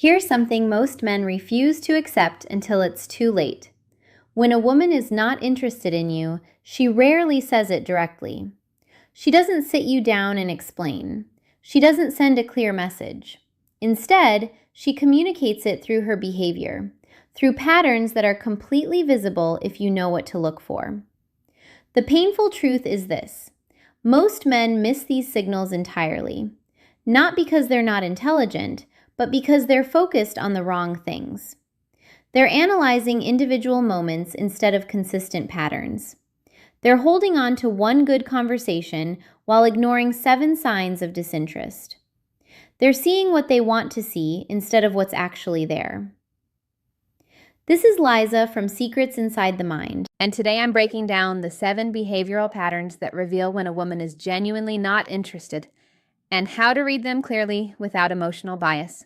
Here's something most men refuse to accept until it's too late. When a woman is not interested in you, she rarely says it directly. She doesn't sit you down and explain. She doesn't send a clear message. Instead, she communicates it through her behavior, through patterns that are completely visible if you know what to look for. The painful truth is this: most men miss these signals entirely, not because they're not intelligent, but because they're focused on the wrong things. They're analyzing individual moments instead of consistent patterns. They're holding on to one good conversation while ignoring 7 signs of disinterest. They're seeing what they want to see instead of what's actually there. This is Liza from Secrets Inside the Mind. And today I'm breaking down the 7 behavioral patterns that reveal when a woman is genuinely not interested and how to read them clearly without emotional bias.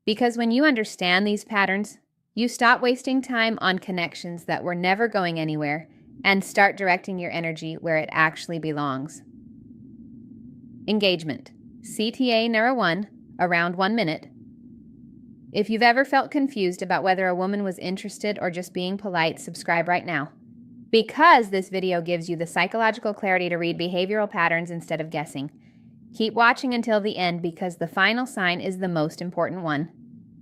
Because when you understand these patterns, you stop wasting time on connections that were never going anywhere and start directing your energy where it actually belongs. Engagement. CTA Neuro 1, around 1 minute. If you've ever felt confused about whether a woman was interested or just being polite, subscribe right now. Because this video gives you the psychological clarity to read behavioral patterns instead of guessing. Keep watching until the end because the final sign is the most important one,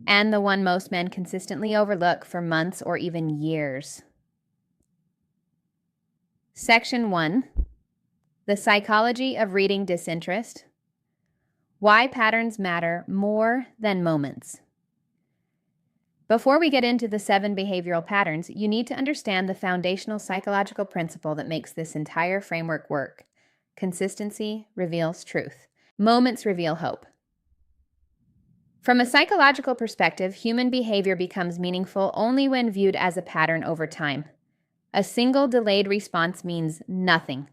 and the one most men consistently overlook for months or even years. Section 1. The Psychology of Reading Disinterest. Why patterns matter more than moments. Before we get into the 7 behavioral patterns, you need to understand the foundational psychological principle that makes this entire framework work. Consistency reveals truth. Moments reveal hope. From a psychological perspective, human behavior becomes meaningful only when viewed as a pattern over time. A single delayed response means nothing.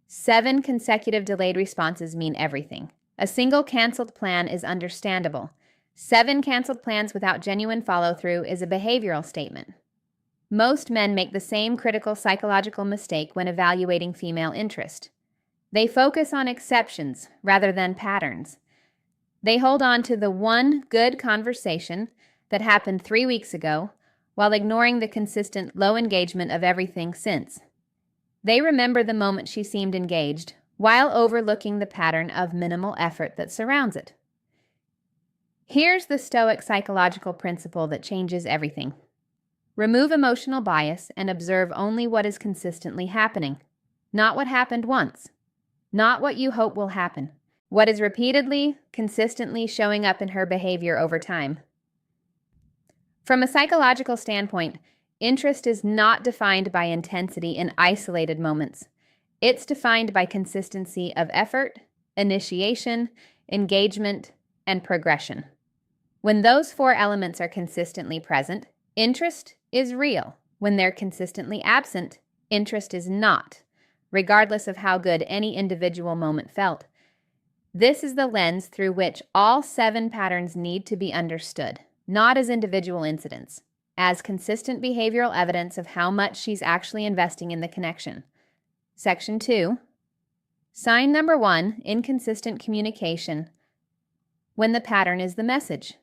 7 consecutive delayed responses mean everything. A single canceled plan is understandable. 7 canceled plans without genuine follow-through is a behavioral statement. Most men make the same critical psychological mistake when evaluating female interest. They focus on exceptions rather than patterns. They hold on to the one good conversation that happened 3 weeks ago while ignoring the consistent low engagement of everything since. They remember the moment she seemed engaged while overlooking the pattern of minimal effort that surrounds it. Here's the Stoic psychological principle that changes everything. Remove emotional bias and observe only what is consistently happening, not what happened once. Not what you hope will happen. What is repeatedly, consistently showing up in her behavior over time. From a psychological standpoint, interest is not defined by intensity in isolated moments. It's defined by consistency of effort, initiation, engagement, and progression. When those 4 elements are consistently present, interest is real. When they're consistently absent, interest is not, regardless of how good any individual moment felt. This is the lens through which all 7 patterns need to be understood, not as individual incidents, as consistent behavioral evidence of how much she's actually investing in the connection. Section 2. Sign number 1, inconsistent communication, when the pattern is the message.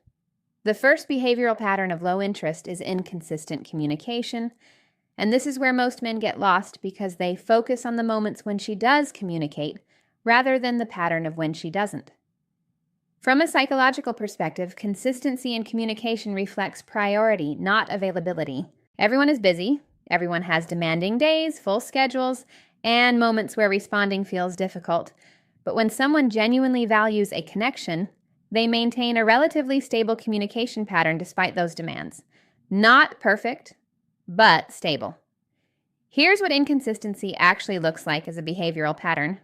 The first behavioral pattern of low interest is inconsistent communication, and this is where most men get lost because they focus on the moments when she does communicate rather than the pattern of when she doesn't. From a psychological perspective, consistency in communication reflects priority, not availability. Everyone is busy, everyone has demanding days, full schedules, and moments where responding feels difficult. But when someone genuinely values a connection, they maintain a relatively stable communication pattern despite those demands. Not perfect, but stable. Here's what inconsistency actually looks like as a behavioral pattern.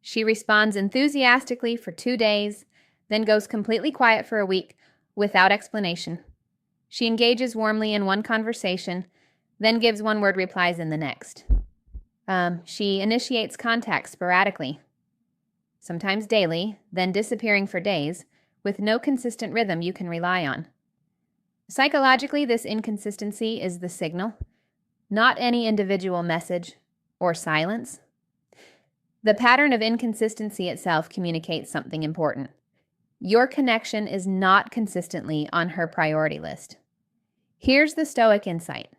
She responds enthusiastically for 2 days, then goes completely quiet for a week without explanation. She engages warmly in one conversation, then gives one-word replies in the next. She initiates contact sporadically, sometimes daily, then disappearing for days, with no consistent rhythm you can rely on. Psychologically, this inconsistency is the signal, not any individual message or silence. The pattern of inconsistency itself communicates something important. your connection is not consistently on her priority list. Here's the Stoic insight.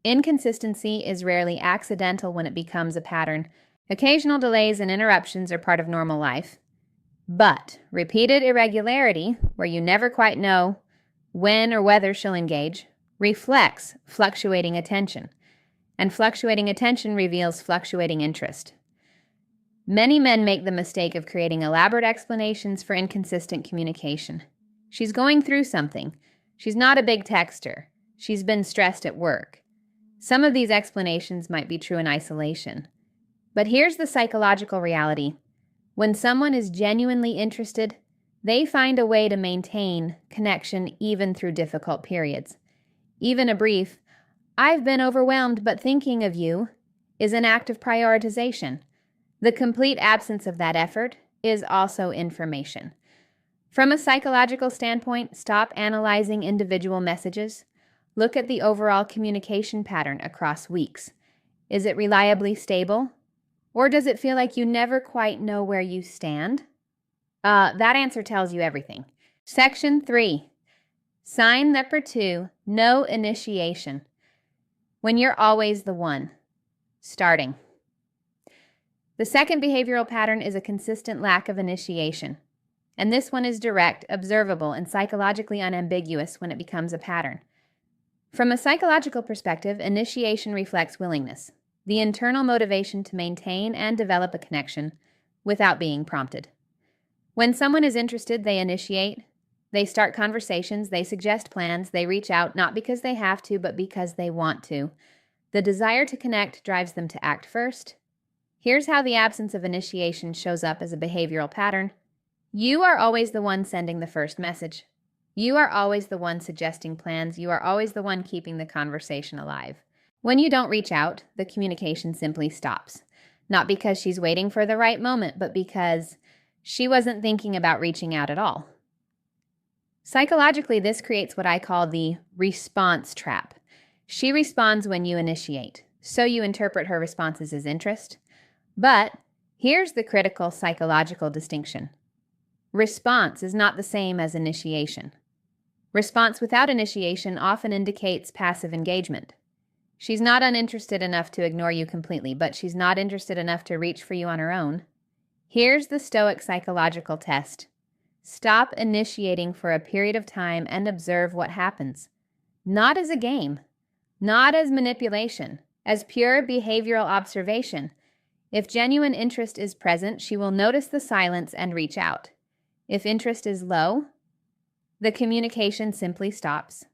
Inconsistency is rarely accidental when it becomes a pattern. Occasional delays and interruptions are part of normal life. But repeated irregularity, where you never quite know when or whether she'll engage, reflects fluctuating attention. And fluctuating attention reveals fluctuating interest. Many men make the mistake of creating elaborate explanations for inconsistent communication. She's going through something. She's not a big texter. She's been stressed at work. Some of these explanations might be true in isolation. But here's the psychological reality. When someone is genuinely interested, they find a way to maintain connection even through difficult periods. Even a brief, "I've been overwhelmed but thinking of you," is an act of prioritization. The complete absence of that effort is also information. From a psychological standpoint, stop analyzing individual messages. Look at the overall communication pattern across weeks. Is it reliably stable? Or does it feel like you never quite know where you stand? That answer tells you everything. Section 3. Sign number 2, no initiation. When you're always the one. Starting. The second behavioral pattern is a consistent lack of initiation. And this one is direct, observable, and psychologically unambiguous when it becomes a pattern. From a psychological perspective, initiation reflects willingness, the internal motivation to maintain and develop a connection without being prompted. When someone is interested, they initiate, they start conversations, they suggest plans, they reach out not because they have to, but because they want to. The desire to connect drives them to act first. Here's how the absence of initiation shows up as a behavioral pattern. You are always the one sending the first message. You are always the one suggesting plans. You are always the one keeping the conversation alive. When you don't reach out, the communication simply stops. Not because she's waiting for the right moment, but because she wasn't thinking about reaching out at all. Psychologically, this creates what I call the response trap. She responds when you initiate, so you interpret her responses as interest. But here's the critical psychological distinction. Response is not the same as initiation. Response without initiation often indicates passive engagement. She's not uninterested enough to ignore you completely, but she's not interested enough to reach for you on her own. Here's the Stoic psychological test. Stop initiating for a period of time and observe what happens. Not as a game, not as manipulation, as pure behavioral observation. If genuine interest is present, she will notice the silence and reach out. If interest is low, the communication simply stops,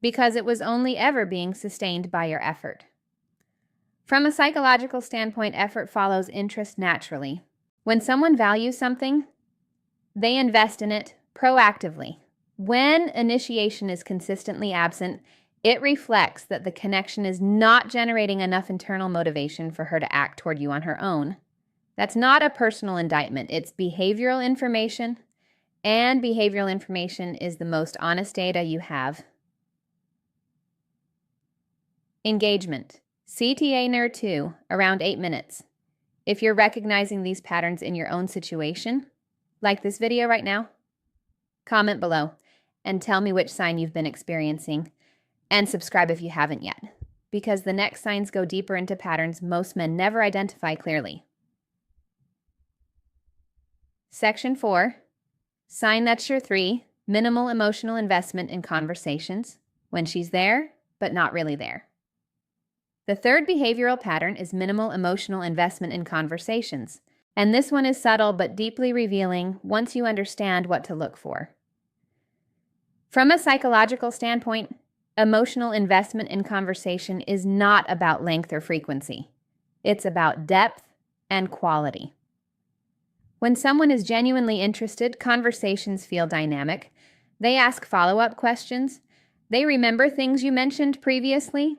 because it was only ever being sustained by your effort. From a psychological standpoint, effort follows interest naturally. When someone values something, they invest in it proactively. When initiation is consistently absent, it reflects that the connection is not generating enough internal motivation for her to act toward you on her own. That's not a personal indictment. It's behavioral information, and behavioral information is the most honest data you have. Engagement. CTA NER 2, around 8 minutes. If you're recognizing these patterns in your own situation, like this video right now, comment below and tell me which sign you've been experiencing, and subscribe if you haven't yet, because the next signs go deeper into patterns most men never identify clearly. Section 4, sign that's your 3, minimal emotional investment in conversations, when she's there, but not really there. The third behavioral pattern is minimal emotional investment in conversations, and this one is subtle but deeply revealing once you understand what to look for. From a psychological standpoint, emotional investment in conversation is not about length or frequency. It's about depth and quality. When someone is genuinely interested, conversations feel dynamic. They ask follow-up questions. They remember things you mentioned previously.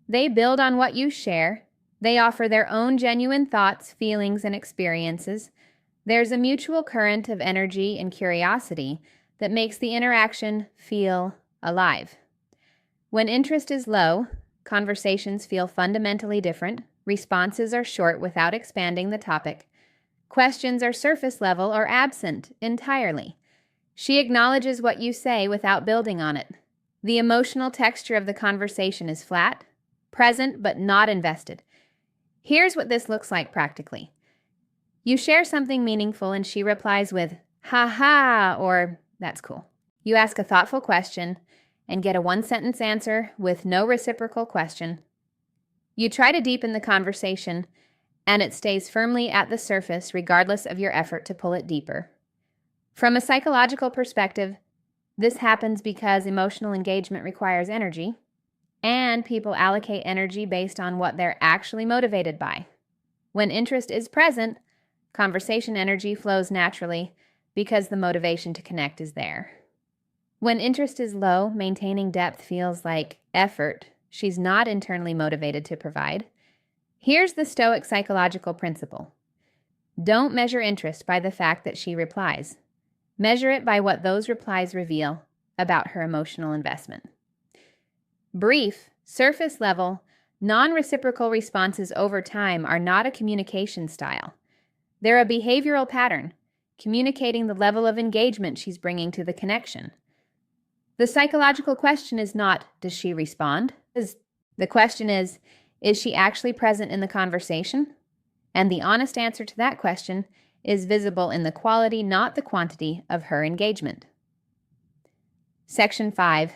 They build on what you share. They offer their own genuine thoughts, feelings, and experiences. There's a mutual current of energy and curiosity that makes the interaction feel alive. When interest is low, conversations feel fundamentally different. Responses are short without expanding the topic. Questions are surface level or absent entirely. She acknowledges what you say without building on it. The emotional texture of the conversation is flat, present, but not invested. Here's what this looks like practically. You share something meaningful and she replies with, "Ha ha," or "That's cool." You ask a thoughtful question and get a one-sentence answer with no reciprocal question. You try to deepen the conversation and it stays firmly at the surface regardless of your effort to pull it deeper. From a psychological perspective, this happens because emotional engagement requires energy, and people allocate energy based on what they're actually motivated by. When interest is present, conversation energy flows naturally because the motivation to connect is there. When interest is low, maintaining depth feels like effort she's not internally motivated to provide. Here's the Stoic psychological principle. Don't measure interest by the fact that she replies. Measure it by what those replies reveal about her emotional investment. Brief, surface level, non-reciprocal responses over time are not a communication style. They're a behavioral pattern, communicating the level of engagement she's bringing to the connection. The psychological question is not, does she respond? The question is she actually present in the conversation? And the honest answer to that question is visible in the quality, not the quantity, of her engagement. Section 5.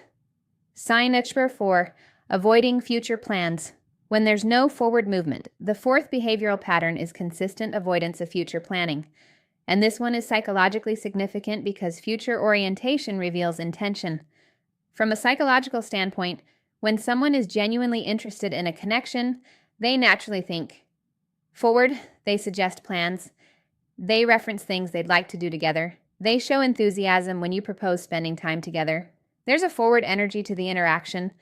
Sign number 4. Avoiding future plans. When there's no forward movement, the fourth behavioral pattern is consistent avoidance of future planning. And this one is psychologically significant because future orientation reveals intention. From a psychological standpoint, when someone is genuinely interested in a connection, they naturally think forward, they suggest plans, they reference things they'd like to do together, they show enthusiasm when you propose spending time together. There's a forward energy to the interaction,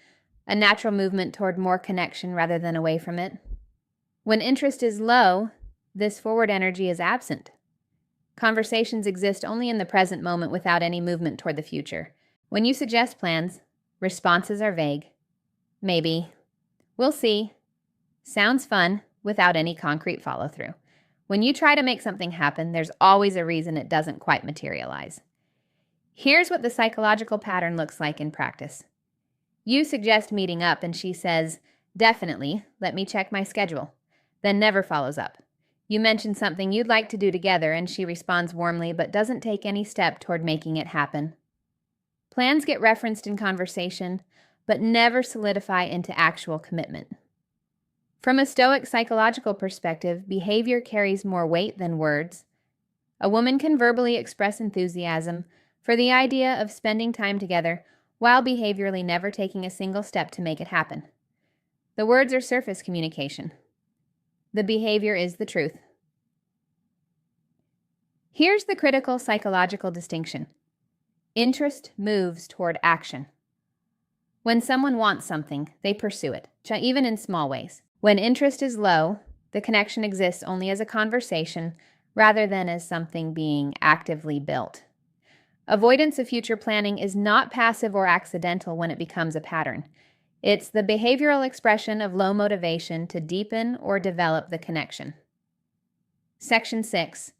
a natural movement toward more connection rather than away from it. When interest is low, this forward energy is absent. Conversations exist only in the present moment without any movement toward the future. When you suggest plans, responses are vague. Maybe. We'll see. Sounds fun without any concrete follow-through. When you try to make something happen, there's always a reason it doesn't quite materialize. Here's what the psychological pattern looks like in practice. You suggest meeting up and she says, "Definitely, let me check my schedule," then never follows up. You mention something you'd like to do together and she responds warmly but doesn't take any step toward making it happen. Plans get referenced in conversation, but never solidify into actual commitment. From a Stoic psychological perspective, behavior carries more weight than words. A woman can verbally express enthusiasm for the idea of spending time together while behaviorally never taking a single step to make it happen. The words are surface communication. The behavior is the truth. Here's the critical psychological distinction. Interest moves toward action. When someone wants something, they pursue it, even in small ways. When interest is low, the connection exists only as a conversation rather than as something being actively built. Avoidance of future planning is not passive or accidental when it becomes a pattern. It's the behavioral expression of low motivation to deepen or develop the connection. Section 6.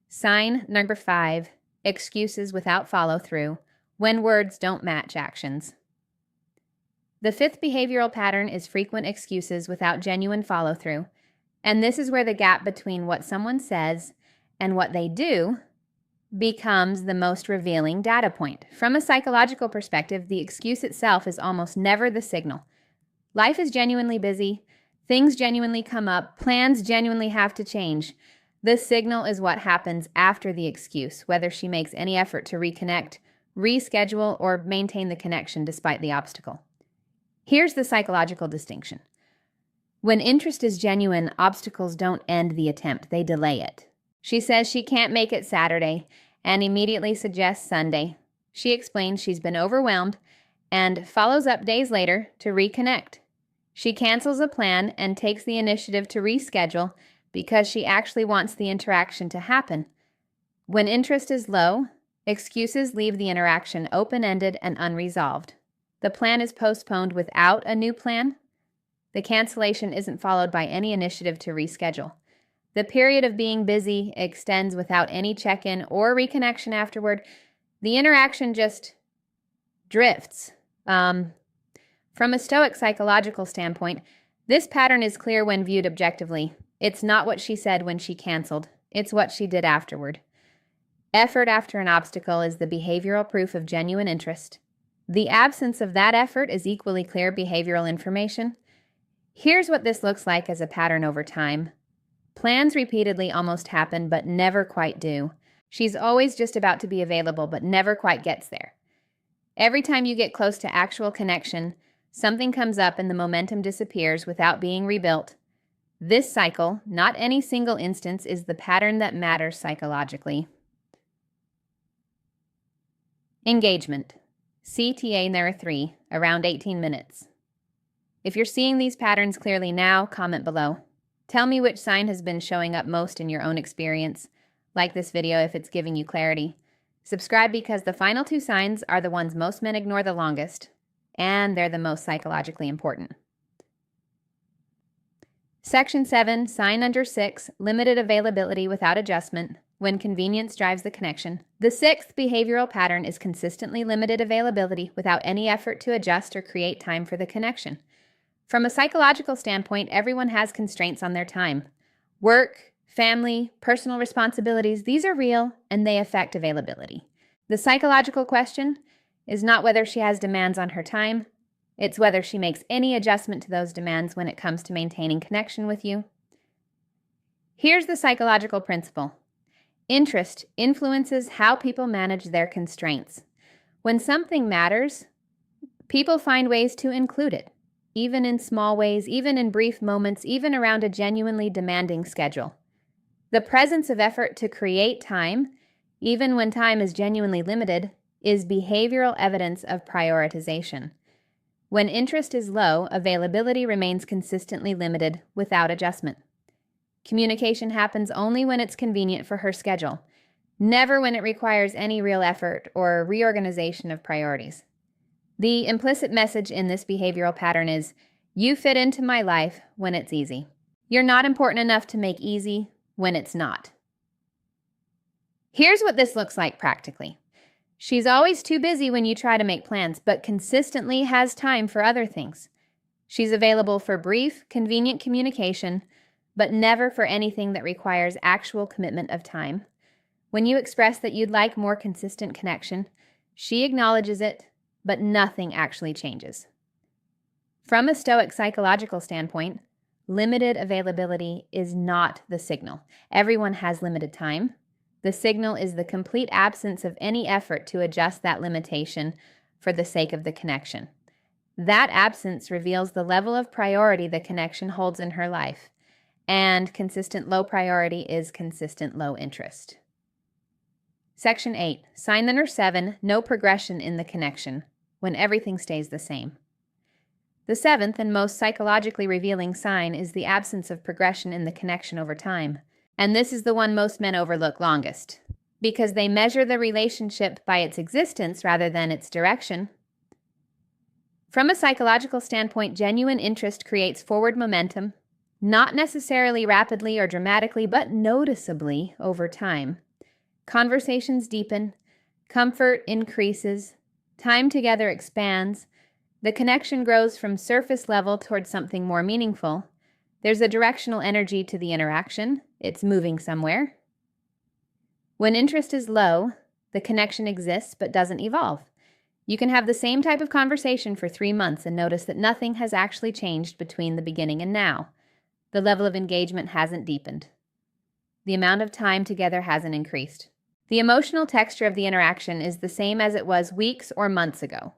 Sign number 5. Excuses without follow-through when words don't match actions. The fifth behavioral pattern is frequent excuses without genuine follow-through, and this is where the gap between what someone says and what they do becomes the most revealing data point. From a psychological perspective, the excuse itself is almost never the signal. Life is genuinely busy, things genuinely come up, plans genuinely have to change. The signal is what happens after the excuse, whether she makes any effort to reconnect, reschedule, or maintain the connection despite the obstacle. Here's the psychological distinction. When interest is genuine, obstacles don't end the attempt, they delay it. She says she can't make it Saturday and immediately suggests Sunday. She explains she's been overwhelmed and follows up days later to reconnect. She cancels a plan and takes the initiative to reschedule because she actually wants the interaction to happen. When interest is low, excuses leave the interaction open-ended and unresolved. The plan is postponed without a new plan. The cancellation isn't followed by any initiative to reschedule. The period of being busy extends without any check-in or reconnection afterward. The interaction just drifts. From a Stoic psychological standpoint, this pattern is clear when viewed objectively. It's not what she said when she canceled. It's what she did afterward. Effort after an obstacle is the behavioral proof of genuine interest. The absence of that effort is equally clear behavioral information. Here's what this looks like as a pattern over time. Plans repeatedly almost happen, but never quite do. She's always just about to be available, but never quite gets there. Every time you get close to actual connection, something comes up and the momentum disappears without being rebuilt. This cycle, not any single instance, is the pattern that matters psychologically. Engagement. CTA Narrow 3, around 18 minutes. If you're seeing these patterns clearly now, comment below. Tell me which sign has been showing up most in your own experience. Like this video if it's giving you clarity. Subscribe because the final 2 signs are the ones most men ignore the longest, and they're the most psychologically important. Section 7, sign under 6, limited availability without adjustment, when convenience drives the connection. The 6th behavioral pattern is consistently limited availability without any effort to adjust or create time for the connection. From a psychological standpoint, everyone has constraints on their time. Work, family, personal responsibilities, these are real and they affect availability. The psychological question is not whether she has demands on her time, it's whether she makes any adjustment to those demands when it comes to maintaining connection with you. Here's the psychological principle. Interest influences how people manage their constraints. When something matters, people find ways to include it, even in small ways, even in brief moments, even around a genuinely demanding schedule. The presence of effort to create time, even when time is genuinely limited, is behavioral evidence of prioritization. When interest is low, availability remains consistently limited without adjustment. Communication happens only when it's convenient for her schedule, never when it requires any real effort or reorganization of priorities. The implicit message in this behavioral pattern is, you fit into my life when it's easy. You're not important enough to make easy when it's not. Here's what this looks like practically. She's always too busy when you try to make plans, but consistently has time for other things. She's available for brief, convenient communication, but never for anything that requires actual commitment of time. When you express that you'd like more consistent connection, she acknowledges it, but nothing actually changes. From a Stoic psychological standpoint, limited availability is not the signal. Everyone has limited time. The signal is the complete absence of any effort to adjust that limitation for the sake of the connection. That absence reveals the level of priority the connection holds in her life, and consistent low priority is consistent low interest. Section 8, sign number 7, no progression in the connection, when everything stays the same. The 7th and most psychologically revealing sign is the absence of progression in the connection over time. And this is the one most men overlook longest, because they measure the relationship by its existence rather than its direction. From a psychological standpoint, genuine interest creates forward momentum, not necessarily rapidly or dramatically, but noticeably over time. Conversations deepen, comfort increases, time together expands, the connection grows from surface level towards something more meaningful. There's a directional energy to the interaction. It's moving somewhere. When interest is low, the connection exists but doesn't evolve. You can have the same type of conversation for 3 months and notice that nothing has actually changed between the beginning and now. The level of engagement hasn't deepened. The amount of time together hasn't increased. The emotional texture of the interaction is the same as it was weeks or months ago.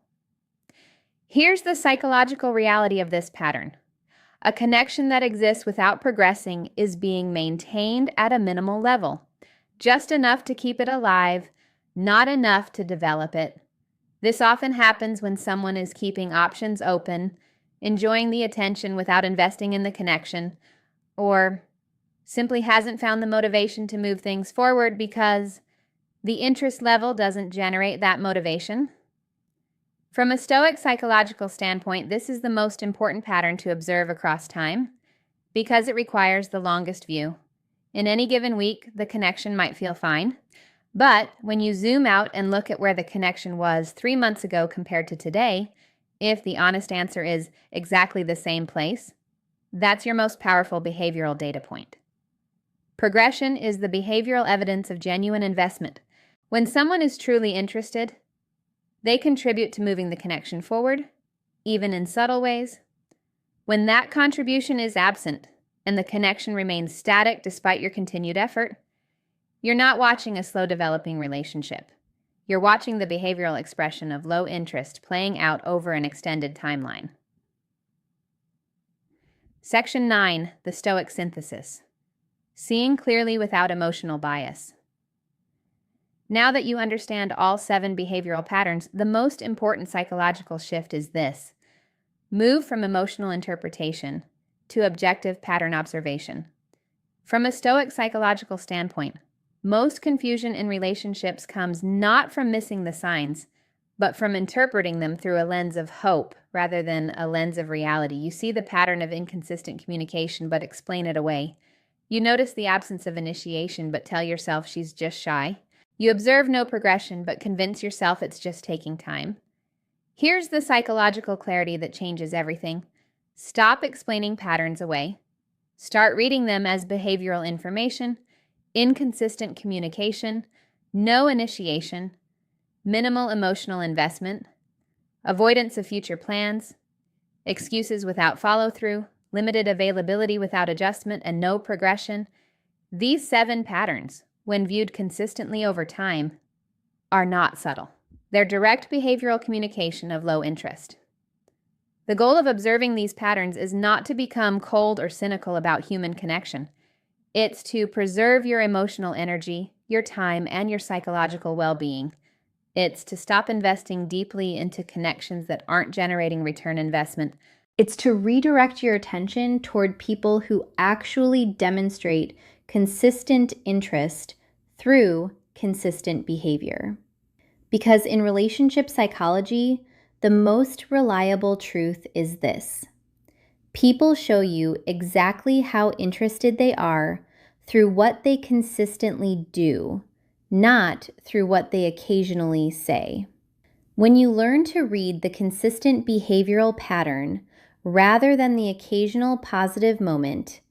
Here's the psychological reality of this pattern. A connection that exists without progressing is being maintained at a minimal level, just enough to keep it alive, not enough to develop it. This often happens when someone is keeping options open, enjoying the attention without investing in the connection, or simply hasn't found the motivation to move things forward because the interest level doesn't generate that motivation. From a Stoic psychological standpoint, this is the most important pattern to observe across time because it requires the longest view. In any given week, the connection might feel fine, But when you zoom out and look at where the connection was 3 months ago compared to today, if the honest answer is exactly the same place, that's your most powerful behavioral data point. Progression is the behavioral evidence of genuine investment. When someone is truly interested, they contribute to moving the connection forward, even in subtle ways. When that contribution is absent and the connection remains static despite your continued effort, you're not watching a slow developing relationship. You're watching the behavioral expression of low interest playing out over an extended timeline. Section 9, the Stoic synthesis. Seeing clearly without emotional bias. Now that you understand all 7 behavioral patterns, the most important psychological shift is this. Move from emotional interpretation to objective pattern observation. From a Stoic psychological standpoint, most confusion in relationships comes not from missing the signs, but from interpreting them through a lens of hope rather than a lens of reality. You see the pattern of inconsistent communication but explain it away. You notice the absence of initiation but tell yourself she's just shy. You observe no progression but convince yourself it's just taking time. Here's the psychological clarity that changes everything. Stop explaining patterns away. Start reading them as behavioral information, inconsistent communication, no initiation, minimal emotional investment, avoidance of future plans, excuses without follow-through, limited availability without adjustment, and no progression. These 7 patterns, when viewed consistently over time, are not subtle. They're direct behavioral communication of low interest. The goal of observing these patterns is not to become cold or cynical about human connection. It's to preserve your emotional energy, your time, and your psychological well-being. It's to stop investing deeply into connections that aren't generating return investment. It's to redirect your attention toward people who actually demonstrate consistent interest through consistent behavior. Because in relationship psychology, the most reliable truth is this. People show you exactly how interested they are through what they consistently do, not through what they occasionally say. When you learn to read the consistent behavioral pattern rather than the occasional positive moment,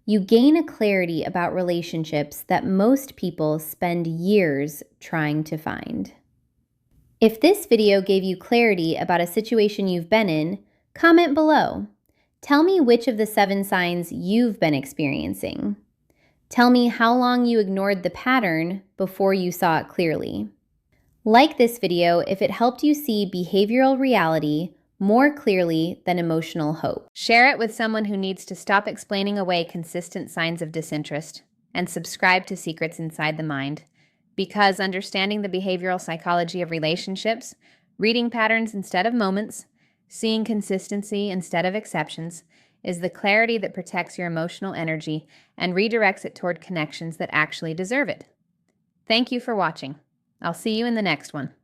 you gain a clarity about relationships that most people spend years trying to find. If this video gave you clarity about a situation you've been in, comment below. Tell me which of the 7 signs you've been experiencing. Tell me how long you ignored the pattern before you saw it clearly. Like this video if it helped you see behavioral reality more clearly than emotional hope. Share it with someone who needs to stop explaining away consistent signs of disinterest, and subscribe to Secrets Inside the Mind, because understanding the behavioral psychology of relationships, reading patterns instead of moments, seeing consistency instead of exceptions, is the clarity that protects your emotional energy and redirects it toward connections that actually deserve it. Thank you for watching. I'll see you in the next one.